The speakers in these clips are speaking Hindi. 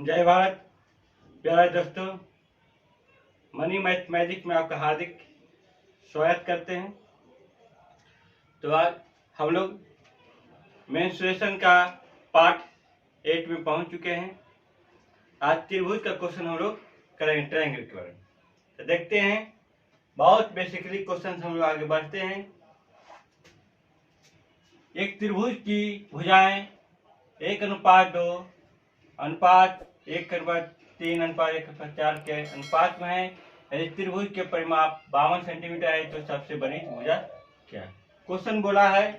जय भारत प्यारे दोस्तों, मनी मैथ मैजिक में आपका हार्दिक स्वागत करते हैं। तो आज हम लोग मेंस्ट्रुएशन का पार्ट 8 में पहुंच चुके हैं। आज त्रिभुज का क्वेश्चन हम लोग करेंगे, ट्रायंगल के बारे में। तो देखते हैं, बहुत बेसिकली क्वेश्चन हम लोग आगे बढ़ते हैं। एक त्रिभुज की भुजाएं 1:2 अनुपात 1:3 अनुपात 1:4 के अनुपात में है। यदि त्रिभुज के परिमाप 52 सेंटीमीटर है तो सबसे बड़ी भुजा क्या है? क्वेश्चन बोला है,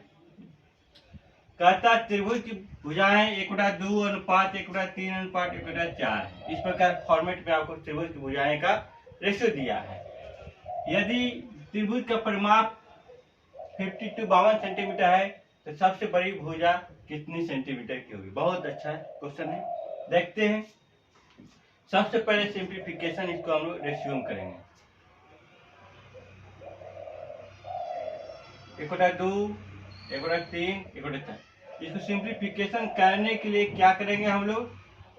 कहता त्रिभुज की भुजाएं 1:2 अनुपात 1:3 अनुपात 1:4 है। इस प्रकार फॉर्मेट में आपको त्रिभुज की भुजाएं का रेशियो दिया है। यदि त्रिभुज का परिमाप 52 सेंटीमीटर है तो सबसे बड़ी भुजा कितनी सेंटीमीटर की होगी? बहुत अच्छा क्वेश्चन है, देखते हैं। सबसे पहले सिंप्लीफिकेशन इसको हम लोग रेशियो में करेंगे। 1:2 1:3 1:4। इसको सिंप्लीफिकेशन करने के लिए क्या करेंगे हम लोग?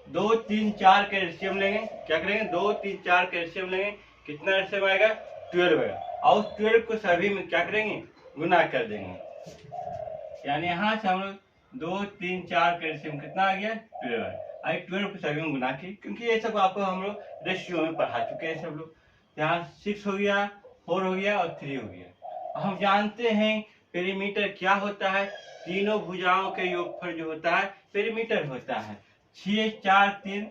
2 3 4 के रेशियो में लेंगे। क्या करेंगे? 2 3 4 के रेशियो में लेंगे। कितना रेशियो आएगा? 12 आएगा। और उस 12 को सभी में क्या करेंगे? गुना कर देंगे। यानी यहाँ से हम लोग 2 3 4 के रेशियो में कितना आ गया? 12 है। आई 12 को सभी में गुना की, क्योंकि ये सब आपको हम लोग रेशियो में पढ़ा चुके हैं सब लोग। यहाँ 6 हो गया, 4 हो गया और 3 हो गया। हम जानते हैं पेरीमीटर क्या होता है। तीनों भुजाओं के योगफल जो होता है पेरीमीटर होता है। 6 4 3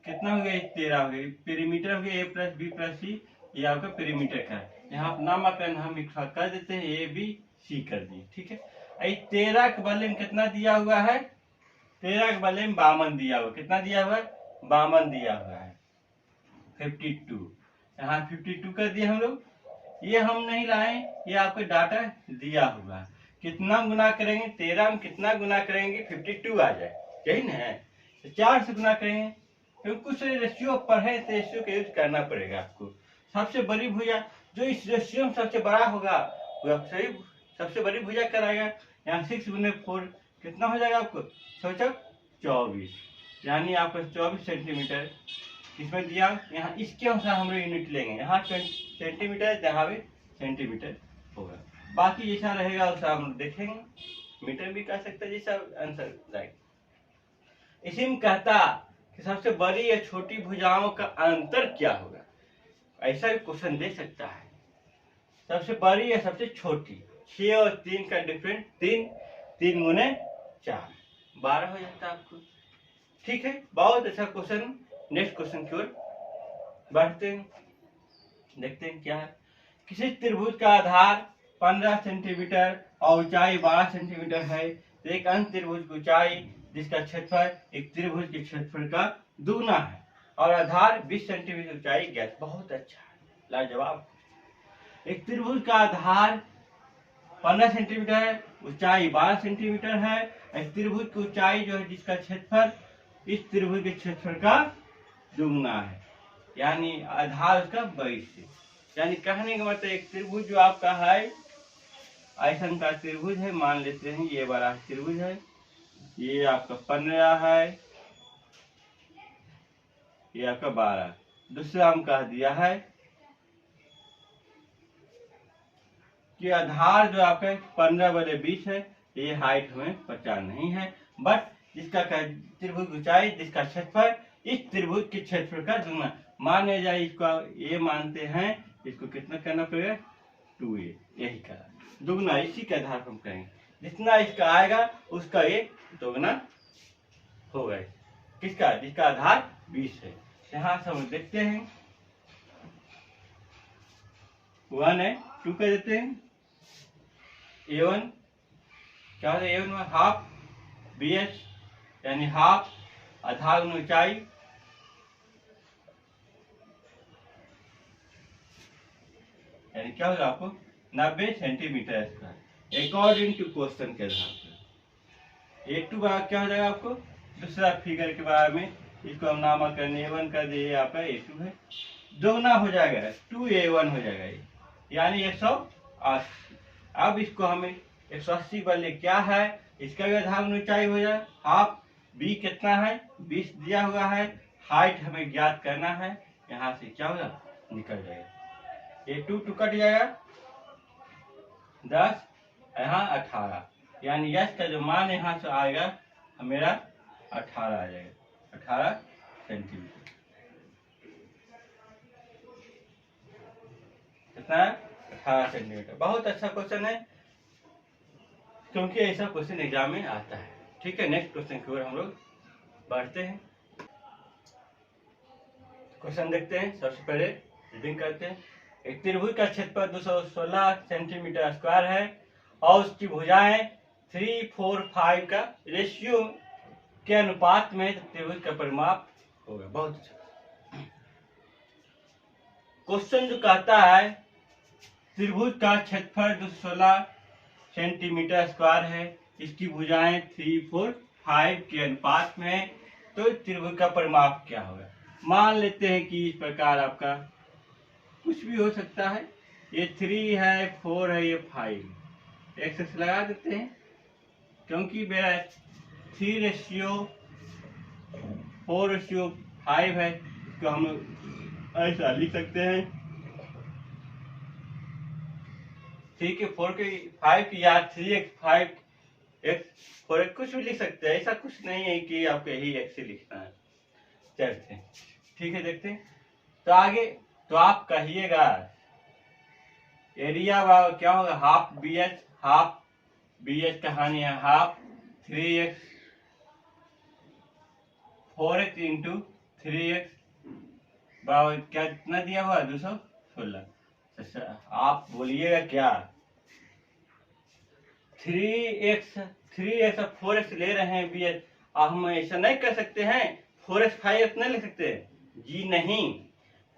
कितना हो गया? 13 हो गया। पेरीमीटर हो गया a + b + c। ये आपका पेरीमीटर का यहाँ नामकरण हम एक कर देते हैं, a b c कर दिए, ठीक है। 13 के बदले में कितना दिया हुआ है? 13 के बदले में 52 दिया हुआ। कितना दिया हुआ है? 52 दिया हुआ है। 52 यहाँ 52 कर दिए हम लोग। ये हम नहीं लाए, ये आपको डाटा दिया हुआ है। कितना गुना करेंगे? 13 में कितना गुना करेंगे? 52 आ जाए, यही ना है। तो 4 से गुना करेंगे, क्योंकि कुछ रेशियो पढ़े तो रेशियो का यूज करना पड़ेगा आपको। सबसे बड़ी भुजा जो इस रेशियो में सबसे बड़ा होगा वो सही सबसे बड़ी भुजा कराएगा। यहाँ 6 × 4 कितना हो जाएगा आपको? 24, यानी आपको 24 सेंटीमीटर इसमें दिया। यहाँ इसके अनुसार हम लोग यूनिट लेंगे। यहाँ सेंटीमीटर, यहाँ भी सेंटीमीटर होगा। बाकी जैसा रहेगा वैसा हम देखेंगे, मीटर भी कर सकते हैं, जैसा आंसर राइट। इसी में कहता कि सबसे बड़ी या छोटी भुजाओं का अंतर क्या होगा? ऐसा भी क्वेश्चन दे सकता है। सबसे बड़ी या सबसे छोटी, 6 और 3 का डिफरेंट 3 3 × 4 12 हो जाता है आपको, ठीक है। बहुत अच्छा क्वेश्चन। नेक्स्ट क्वेश्चन की ओर बढ़ते हैं, देखते हैं क्या है। किसी त्रिभुज का आधार 15 सेंटीमीटर और ऊंचाई 12 सेंटीमीटर है तो एक अन्य त्रिभुज की ऊंचाई जिसका क्षेत्रफल एक त्रिभुज के क्षेत्रफल का दुगुना है और आधार 20 सेंटीमीटर ऊंचाई ज्ञात। बहुत अच्छा है, लाजवाब। एक त्रिभुज का आधार 15 सेंटीमीटर है, ऊंचाई 12 सेंटीमीटर है। इस त्रिभुज की ऊंचाई जो है जिसका क्षेत्रफल इस त्रिभुज के क्षेत्रफल का दुगुना है, यानी आधार उसका 22 है। यानी कहने का मतलब एक त्रिभुज जो आपका है आयतन का त्रिभुज है, मान लेते हैं ये बड़ा त्रिभुज है, ये आपका 15 है, ये आपका 12। दूसरा हम कह दिया है कि आधार जो आपका 15/20 है। ये हाइट हमें पता नहीं है, बट जिसका त्रिभुज ऊंचाई जिसका क्षेत्रफल इस त्रिभुज के क्षेत्रफल का दुगुना। माने जाए इसको ये मानते हैं, इसको कितना करना पड़ेगा? 2a, यही करा दुगुना। इसी के आधार पर हम करेंगे, जितना इसका आएगा उसका ये दुगुना होगा। किसका? जिसका आधार 20 है। यहाँ से हम देखते हैं 1 है, 2 कर देते हैं। a1 क्या होता है? a1 में हाफ bs, यानी हाफ आधार ऊंचाई यानी क्या होगा आपको? 90 centimetre square, according to question के आधार पर। a2 क्या हो जाएगा आपको? दूसरा फिगर के बारे में इसको हम नामकरण a1 कर दिए, आपका a2 है। दोगुना हो जाएगा, 2a1 हो जाएगा ये, यानी 180। अब इसको हमें 180 बदले क्या है? इसका भी आधार ऊंचाई हो जाए हाफ बी कितना है 20 दिया हुआ है, हाइट हमें ज्ञात करना है, यहाँ से क्या होगा निकल जाएगा, ये 2 2 कट जाएगा 10, यहाँ 18, यानी यश का जो मान यहाँ से आएगा मेरा 18 आ जाएगा, 18 सेंटीमीटर। कितना है 18 सेंटीमीटर। बहुत अच्छा क्वेश्चन है क्योंकि ऐसा क्वेश्चन एग्जाम में आता है। ठीक है, नेक्स्ट क्वेश्चन की ओर हम लोग बढ़ते हैं। क्वेश्चन देखते हैं, सबसे पहले रीडिंग करते हैं। एक त्रिभुज का क्षेत्रफल 216 सेंटीमीटर स्क्वायर है और उसकी भुजाएं 3, 4, 5 का रेशियो के अनुपात में त्रिभुज का परिमाप होगा। बहुत अच्छा क्वेश्चन जो कहता है त्रिभुज का क्षेत्रफल 216 सेंटीमीटर स्क्वायर है, इसकी भुजाएं 3, 4, 5 के अनुपात में है, तो त्रिभुज का परिमाप क्या होगा। मान लेते हैं कि इस प्रकार आपका कुछ भी हो सकता है, ये 3 है, 4 है, ये 5 एक्सेस लगा देते हैं क्योंकि मेरा 3:4:5 है, तो हम लोग ऐसा लिख सकते हैं 3 के 4 के 5 की या 3x5 4x कुछ भी लिख सकते हैं, ऐसा कुछ नहीं है कि आपको यही x से लिखना है। चलते हैं, ठीक है, देखते हैं। तो आगे तो आप कहिएगा एरिया क्या होगा, हाफ बी एच कहानी है, half 3x 4x into 3x क्या कितना दिया हुआ 216। आप बोलिएगा क्या 3x और 4x ले रहे हैं बी एच, अब हम ऐसा नहीं कर सकते हैं 4x 5x नहीं ले सकते जी नहीं।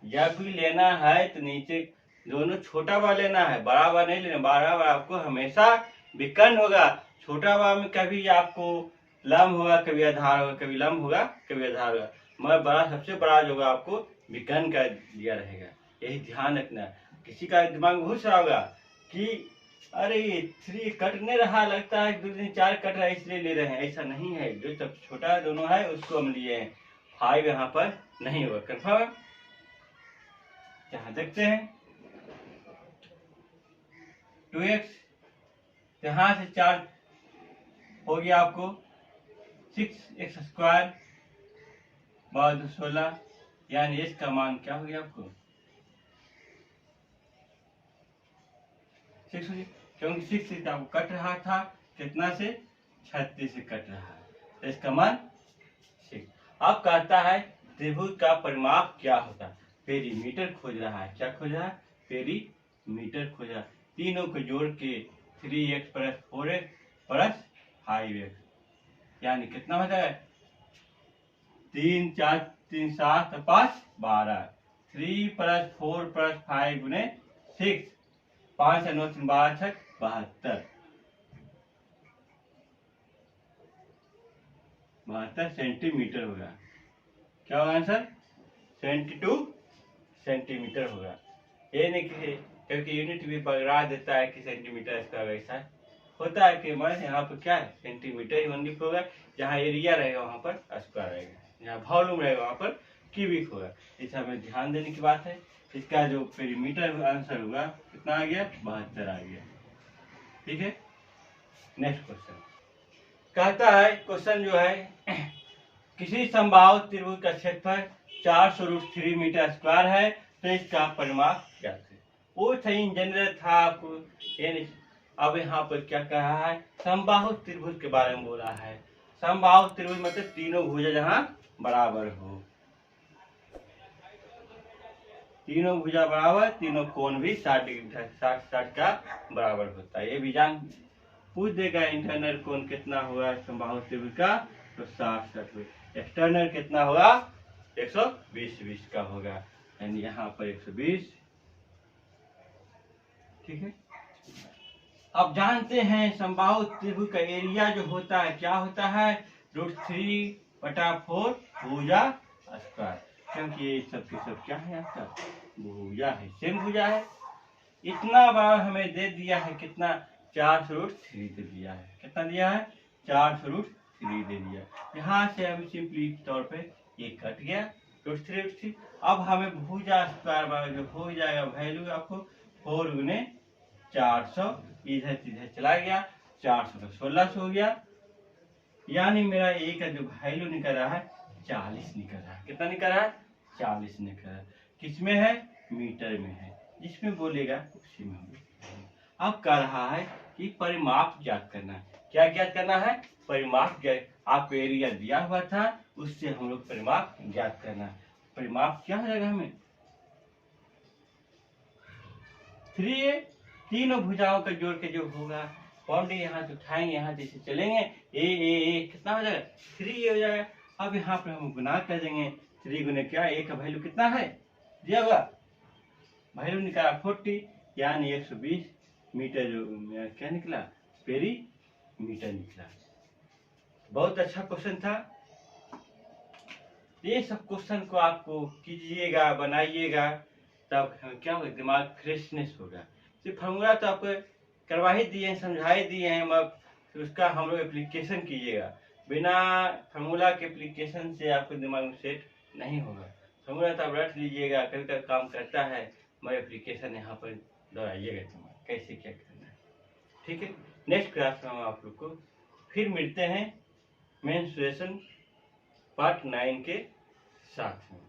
जब भी लेना है तो नीचे दोनों छोटा वाला लेना है, बड़ा वाला नहीं लेना। बड़ा वाला आपको हमेशा विकर्ण होगा, छोटा वाला में कभी आपको लंब होगा, कभी आधार होगा, कभी लंब होगा, कभी आधार होगा, मगर बड़ा सबसे बड़ा जो होगा आपको विकर्ण का दिया रहेगा। यही ध्यान रखना। किसी का दिमाग में घुस रहा होगा कि अरे 3 कट नहीं रहा, लगता है 2 दिन 4 कट रहा है इसलिए ले रहे हैं, ऐसा नहीं है। जो सब छोटा दोनों है उसको हम लिए हैं, 5 यहाँ पर नहीं होगा। कंफर्म, यहाँ देखते हैं 2x, यहाँ से 4 हो गया आपको 6x स्क्वायर बाद 216, यानी इसका मान क्या हो गया आपको 6 हो गया, क्योंकि 6 से आपको कट रहा था कितना से 36 से कट रहा है, तो इसका मान 6। अब कहता है त्रिभुज का परिमाप क्या होता है, पेरीमीटर खोज रहा है। क्या खोज रहा है, पेरीमीटर खोज रहा है। तीनों को जोड़ के 3x plus 4x plus 5x, यानी कितना हो जाएगा 3 4 3 7 5 12, 3 प्लस 4 प्लस 5 गुने 6, 5 से 9 3 12 6 72 सेंटीमीटर होगा। क्या होगा आंसर 72 सेंटीमीटर होगा। ये नहीं कि क्योंकि यूनिट भी पकड़ा देता है कि सेंटीमीटर स्क्वायर, वैसा होता है कि मैं यहाँ पर क्या है सेंटीमीटर ही यूनिट होगा, जहाँ एरिया रहेगा वहाँ पर स्क्वायर रहेगा, जहाँ वॉल्यूम रहेगा वहाँ पर क्यूबिक होगा। इसे हमें ध्यान देने की बात है। इसका जो पेरीमीटर आंसर होगा कितना आ गया 72 आ गया। ठीक है, नेक्स्ट क्वेश्चन कहता है, क्वेश्चन जो है किसी समबाहु त्रिभुज का क्षेत्रफल 400√3 मीटर स्क्वायर है, तो इसका परिमाप क्या है। वो सही जनरल था आपको। अब यहाँ पर क्या कहा है, समबाहु त्रिभुज के बारे में बोला है। समबाहु त्रिभुज मतलब तीनों भुजा जहाँ बराबर हो, तीनों भुजा बराबर, तीनों कोण भी 60 डिग्री 60 का बराबर होता है। ये भी जान पूछ देगा इंटरनल कोण कितना होगा समबाहु त्रिभुज का, तो 60 एक्सटर्नल कितना होगा 120 का होगा, यानी यहाँ पर 120। ठीक है, अब जानते हैं समबाहु त्रिभुज का एरिया जो होता है क्या होता है, √3/4 भुजा स्क्वायर, क्योंकि ये सब के सब क्या है आपका भुजा है, सेम भुजा है। इतना बार हमें दे दिया है कितना 400√3 दे दिया है, कितना दिया है 400√3 3 दे दिया। यहाँ से हम सिंपली तौर पे ये कट गया, √3 अब हमें भुजा स्क्वायर बराबर जो हो जाएगा वैल्यू आपको 4 गुने 400, इधर सीधे चला गया, 400 का 1600 हो गया, यानी मेरा ए का जो वैल्यू निकल रहा है 40 निकल रहा है। कितना निकल रहा है? 40 निकल रहा है। किसमें है? मीटर में है, जिसमें बोलेगा उसी में होगा। अब कह रहा है कि परिमाप ज्ञात करना है। क्या ज्ञात करना है? परिमाप ज्ञात। आप एरिया दिया हुआ था, उससे हम लोग परिमाप ज्ञात करना है। परिमाप क्या हो जाएगा हमें? 3a, तीनों भुजाओं का जोड़ के जो होगा, बाउंड्री यहाँ से उठाएंगे, यहाँ जैसे चलेंगे, ए कितना हो जाएगा? 3 हो जाएगा। अब यहाँ पे हम गुना कर देंगे, 3 गुने क्या, ए का वैल्यू कितना है दिया हुआ, वैल्यू निकाला 40, यानी 120 मीटर जो क्या निकला, पेरीमीटर निकला। बहुत अच्छा क्वेश्चन था। ये सब क्वेश्चन को आपको कीजिएगा, बनाइएगा, तब क्या होगा, दिमाग फ्रेशनेस होगा। सिर्फ फार्मूला तो आपको करवा ही दिए हैं, समझा ही दिए हैं, अब उसका हम लोग एप्लीकेशन कीजिएगा। बिना फार्मूला के एप्लीकेशन से आपको दिमाग में सेट नहीं होगा। फार्मूला तो आप रट लीजिएगा, कभी कभी काम करता है, मगर एप्लीकेशन यहाँ पर दोहराइएगा दिमाग कैसे क्या करना है। ठीक है, नेक्स्ट क्लास में हम आप लोग को फिर मिलते हैं मेंस्ट्रुएशन पार्ट 9 के साथ में।